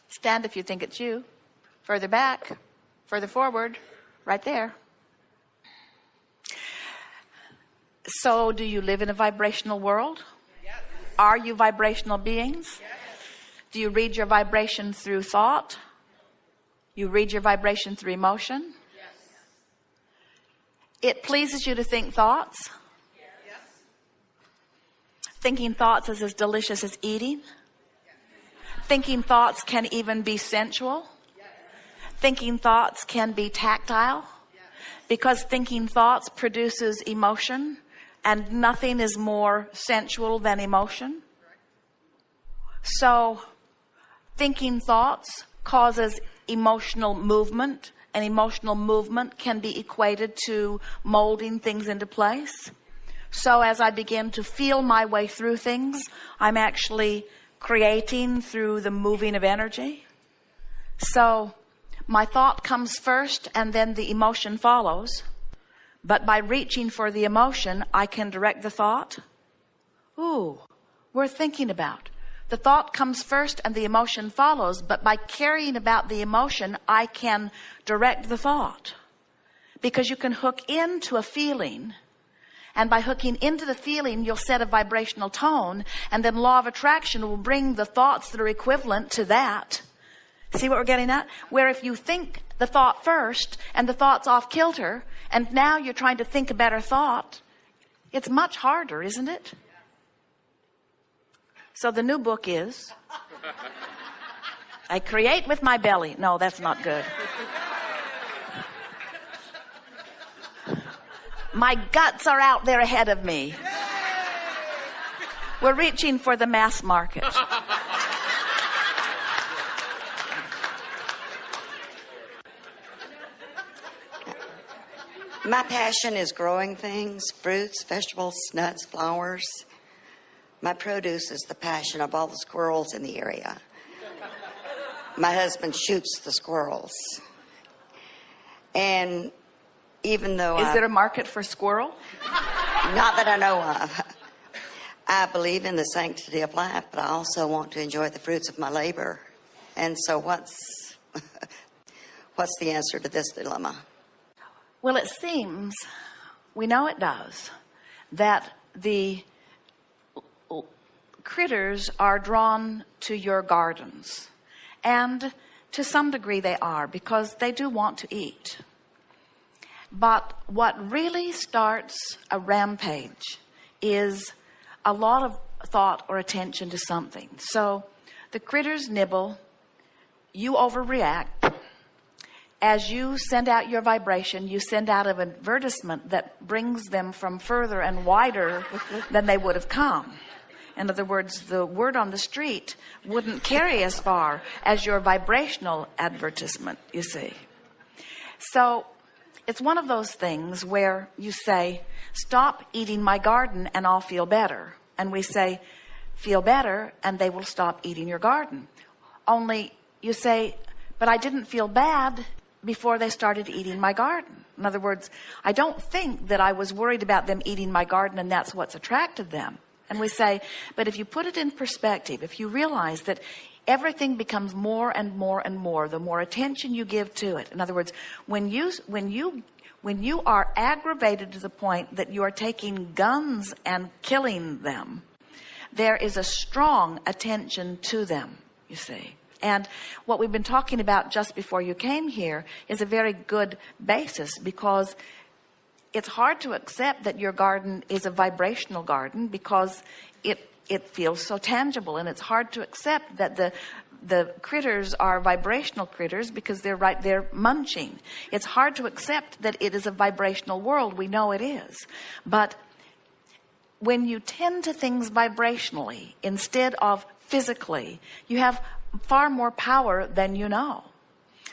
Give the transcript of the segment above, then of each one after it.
Stand if you think it's you. Further back, further forward, right there. So do you live in a vibrational world? Yes. Are you vibrational beings? Yes. Do you read your vibration through thought? You read your vibration through emotion? Yes. It pleases you to think thoughts? Yes. Thinking thoughts is as delicious as eating? Yes. Thinking thoughts can even be sensual? Yes. Thinking thoughts can be tactile? Yes. Because thinking thoughts produces emotion. And nothing is more sensual than emotion. So thinking thoughts causes emotional movement. And emotional movement can be equated to molding things into place. So as I begin to feel my way through things, I'm actually creating through the moving of energy. So my thought comes first and then the emotion follows. But by reaching for the emotion, I can direct the thought. Ooh, worth thinking about. The thought comes first and the emotion follows. But by caring about the emotion, I can direct the thought. Because you can hook into a feeling. And by hooking into the feeling, you'll set a vibrational tone. And then law of attraction will bring the thoughts that are equivalent to that. See what we're getting at? Where if you think the thought first and the thought's off kilter, and now you're trying to think a better thought, it's much harder, isn't it? So the new book is, I create with my belly. No, that's not good. My guts are out there ahead of me. We're reaching for the mass market. My passion is growing things, fruits, vegetables, nuts, flowers. My produce is the passion of all the squirrels in the area. My husband shoots the squirrels. And even though Is there a market for squirrel? Not that I know of. I believe in the sanctity of life, but I also want to enjoy the fruits of my labor. And so what's the answer to this dilemma? Well, it seems, we know it does, that the critters are drawn to your gardens. And to some degree they are, because they do want to eat. But what really starts a rampage is a lot of thought or attention to something. So the critters nibble, you overreact. As you send out your vibration, you send out an advertisement that brings them from further and wider than they would have come. In other words, the word on the street wouldn't carry as far as your vibrational advertisement, you see. So it's one of those things where you say, stop eating my garden and I'll feel better. And we say, feel better, and they will stop eating your garden. Only you say, but I didn't feel bad before they started eating my garden. In other words, I don't think that I was worried about them eating my garden and that's what's attracted them. And we say, but if you put it in perspective, if you realize that everything becomes more and more and more, the more attention you give to it. In other words, when you are aggravated to the point that you are taking guns and killing them, there is a strong attention to them, you see. And what we've been talking about just before you came here is a very good basis, because it's hard to accept that your garden is a vibrational garden because it feels so tangible, and it's hard to accept that the critters are vibrational critters because they're right there munching. It's hard to accept that it is a vibrational world. We know it is. But when you tend to things vibrationally instead of physically, you have far more power than you know.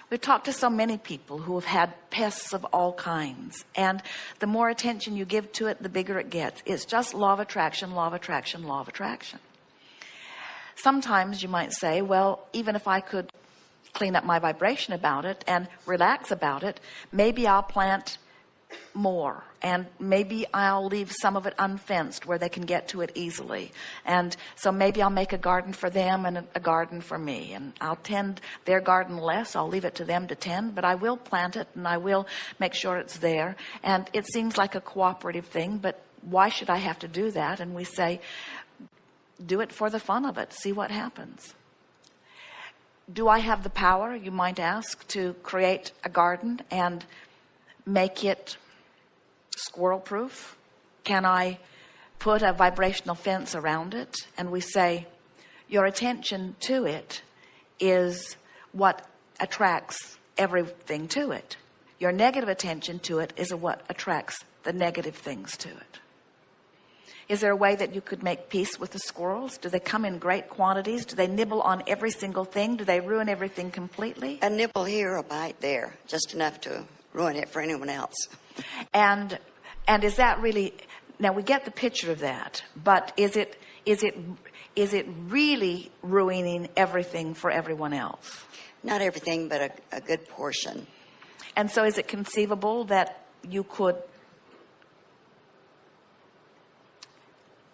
We've talked to so many people who have had pests of all kinds, and the more attention you give to it, the bigger it gets. It's just law of attraction, law of attraction, law of attraction. Sometimes you might say, well, even if I could clean up my vibration about it and relax about it, maybe I'll plant more, and maybe I'll leave some of it unfenced where they can get to it easily. And so maybe I'll make a garden for them and a garden for me, and I'll tend their garden less. I'll leave it to them to tend, but I will plant it and I will make sure it's there. And it seems like a cooperative thing, but why should I have to do that? And we say, do it for the fun of it. See what happens. Do I have the power, you might ask, to create a garden and make it squirrel proof? Can I put a vibrational fence around it? And we say, your attention to it is what attracts everything to it. Your negative attention to it is what attracts the negative things to it. Is there a way that you could make peace with the squirrels? Do they come in great quantities? Do they nibble on every single thing? Do they ruin everything completely? A nibble here, a bite there, just enough to ruin it for anyone else. And is that really, now we get the picture of that, but is it really ruining everything for everyone else? Not everything, but a good portion. And so is it conceivable that you could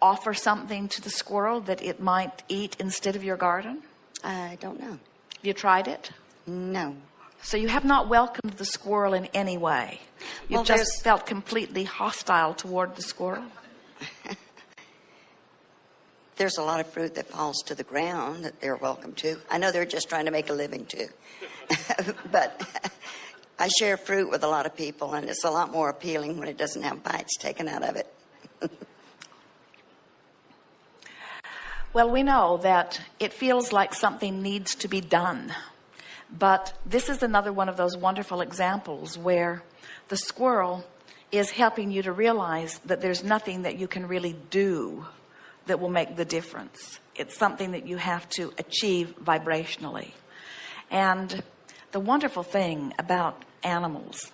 offer something to the squirrel that it might eat instead of your garden? I don't know. Have you tried it? No. So you have not welcomed the squirrel in any way. You've just felt completely hostile toward the squirrel. There's a lot of fruit that falls to the ground that they're welcome to. I know they're just trying to make a living too. But I share fruit with a lot of people, and it's a lot more appealing when it doesn't have bites taken out of it. Well, we know that it feels like something needs to be done. But this is another one of those wonderful examples where the squirrel is helping you to realize that there's nothing that you can really do that will make the difference. It's something that you have to achieve vibrationally. And the wonderful thing about animals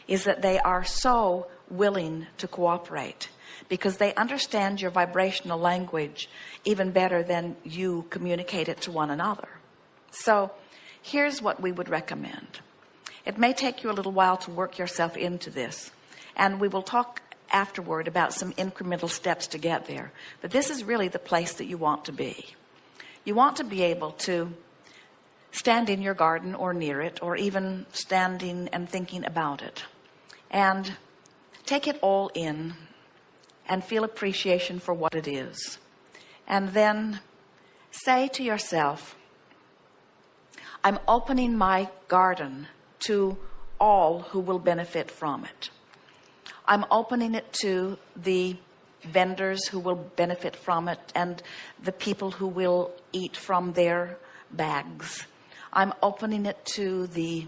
is that they are so willing to cooperate, because they understand your vibrational language even better than you communicate it to one another. So here's what we would recommend. It may take you a little while to work yourself into this, and we will talk afterward about some incremental steps to get there. But this is really the place that you want to be. You want to be able to stand in your garden or near it, or even standing and thinking about it, and take it all in and feel appreciation for what it is. And then say to yourself, I'm opening my garden to all who will benefit from it. I'm opening it to the vendors who will benefit from it and the people who will eat from their bags. I'm opening it to the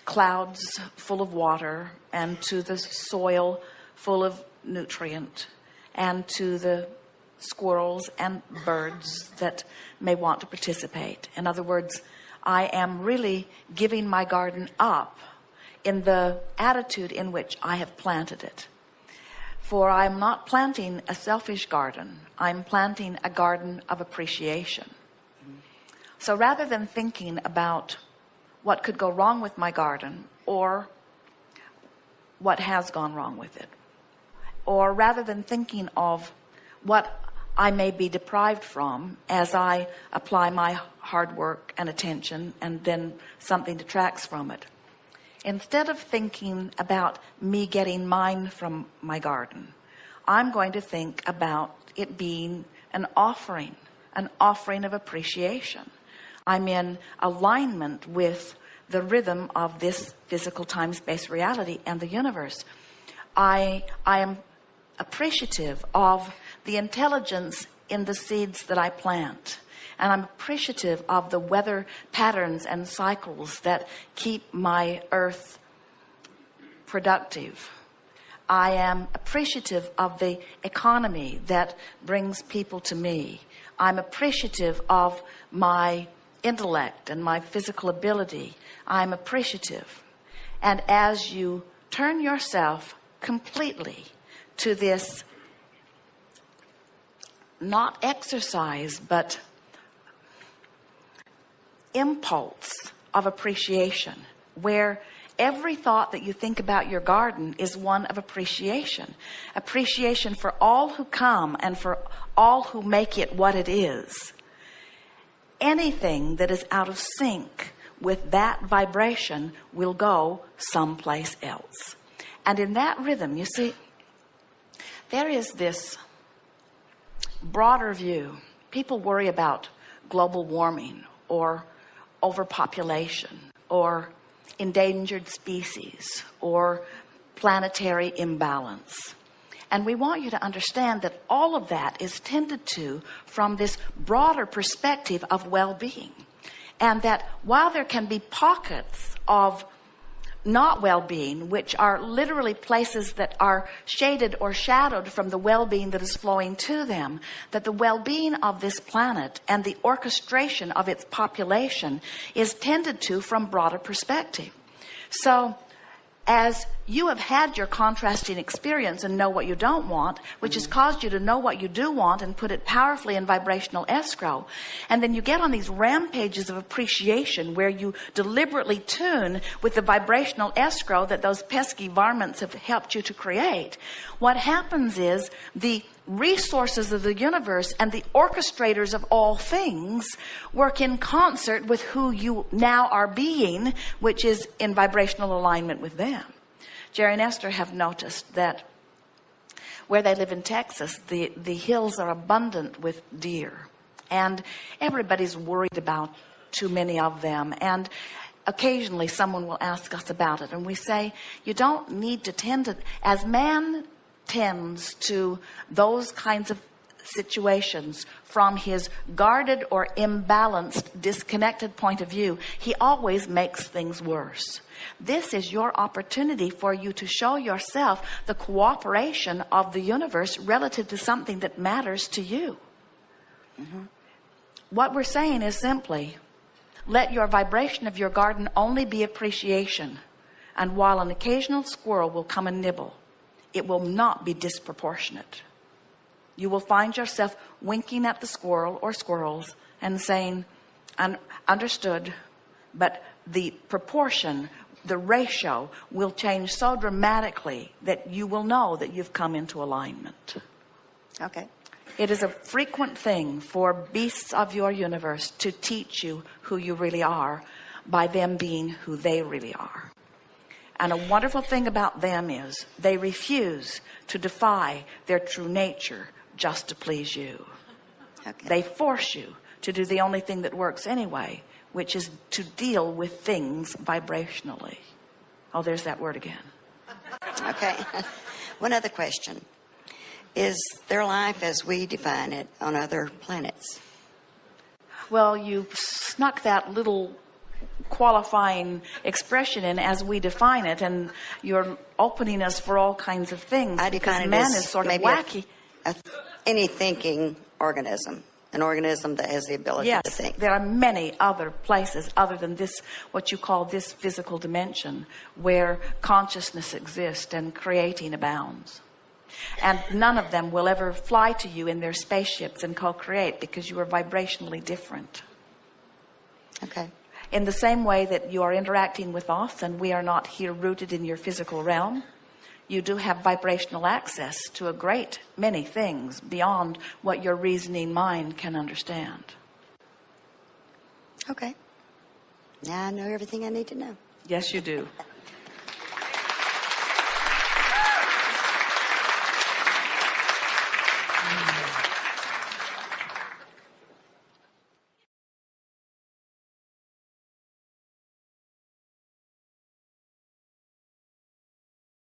clouds full of water and to the soil full of nutrient, and to the squirrels and birds that may want to participate. In other words, I am really giving my garden up in the attitude in which I have planted it. For I'm not planting a selfish garden. I'm planting a garden of appreciation. So rather than thinking about what could go wrong with my garden, or what has gone wrong with it, or rather than thinking of what I may be deprived from as I apply my hard work and attention, and then something detracts from it, instead of thinking about me getting mine from my garden, I'm going to think about it being an offering of appreciation. I'm in alignment with the rhythm of this physical time-space reality and the universe. I am appreciative of the intelligence in the seeds that I plant. And I'm appreciative of the weather patterns and cycles that keep my earth productive. I am appreciative of the economy that brings people to me. I'm appreciative of my intellect and my physical ability. I'm appreciative. And as you turn yourself completely to this, not exercise, but impulse of appreciation, where Every thought that you think about your garden is one of appreciation. Appreciation for all who come and for all who make it what it is. Anything that is out of sync with that vibration will go someplace else. And in that rhythm, you see, there is this broader view. People worry about global warming or overpopulation or endangered species or planetary imbalance. And we want you to understand that all of that is tended to from this broader perspective of well-being. And that while there can be pockets of not well-being, which are literally places that are shaded or shadowed from the well-being that is flowing to them, that the well-being of this planet and the orchestration of its population is tended to from broader perspective. So as you have had your contrasting experience and know what you don't want, which has caused you to know what you do want and put it powerfully in vibrational escrow, and then you get on these rampages of appreciation where you deliberately tune with the vibrational escrow that those pesky varmints have helped you to create. What happens is the resources of the universe and the orchestrators of all things work in concert with who you now are being, which is in vibrational alignment with them. Jerry and Esther have noticed that where they live in Texas, the hills are abundant with deer, and everybody's worried about too many of them. And occasionally someone will ask us about it, and we say, you don't need to tend to, as man tends to those kinds of situations from his guarded or imbalanced, disconnected point of view, he always makes things worse. This is your opportunity for you to show yourself the cooperation of the universe relative to something that matters to you. What we're saying is simply, let your vibration of your garden only be appreciation. And while an occasional squirrel will come and nibble, it will not be disproportionate. You will find yourself winking at the squirrel or squirrels and saying, understood, but the proportion, the ratio will change so dramatically that you will know that you've come into alignment. Okay. It is a frequent thing for beasts of your universe to teach you who you really are by them being who they really are. And a wonderful thing about them is they refuse to defy their true nature just to please you. Okay. They force you to do the only thing that works anyway, which is to deal with things vibrationally. Oh, there's that word again. Okay. One other question. Is there life as we define it on other planets? Well, you snuck that little qualifying expression in as we define it, and you're opening us for all kinds of things. I define because it man as is sort of maybe wacky. Any thinking organism. An organism that has the ability to Yes, think. there are many other places other than this, what you call this physical dimension, where consciousness exists and creating abounds. And none of them will ever fly to you in their spaceships and co-create because you are vibrationally different. Okay. In the same way that you are interacting with us and we are not here rooted in your physical realm, you do have vibrational access to a great many things beyond what your reasoning mind can understand. Okay. Now I know everything I need to know. Yes, you do.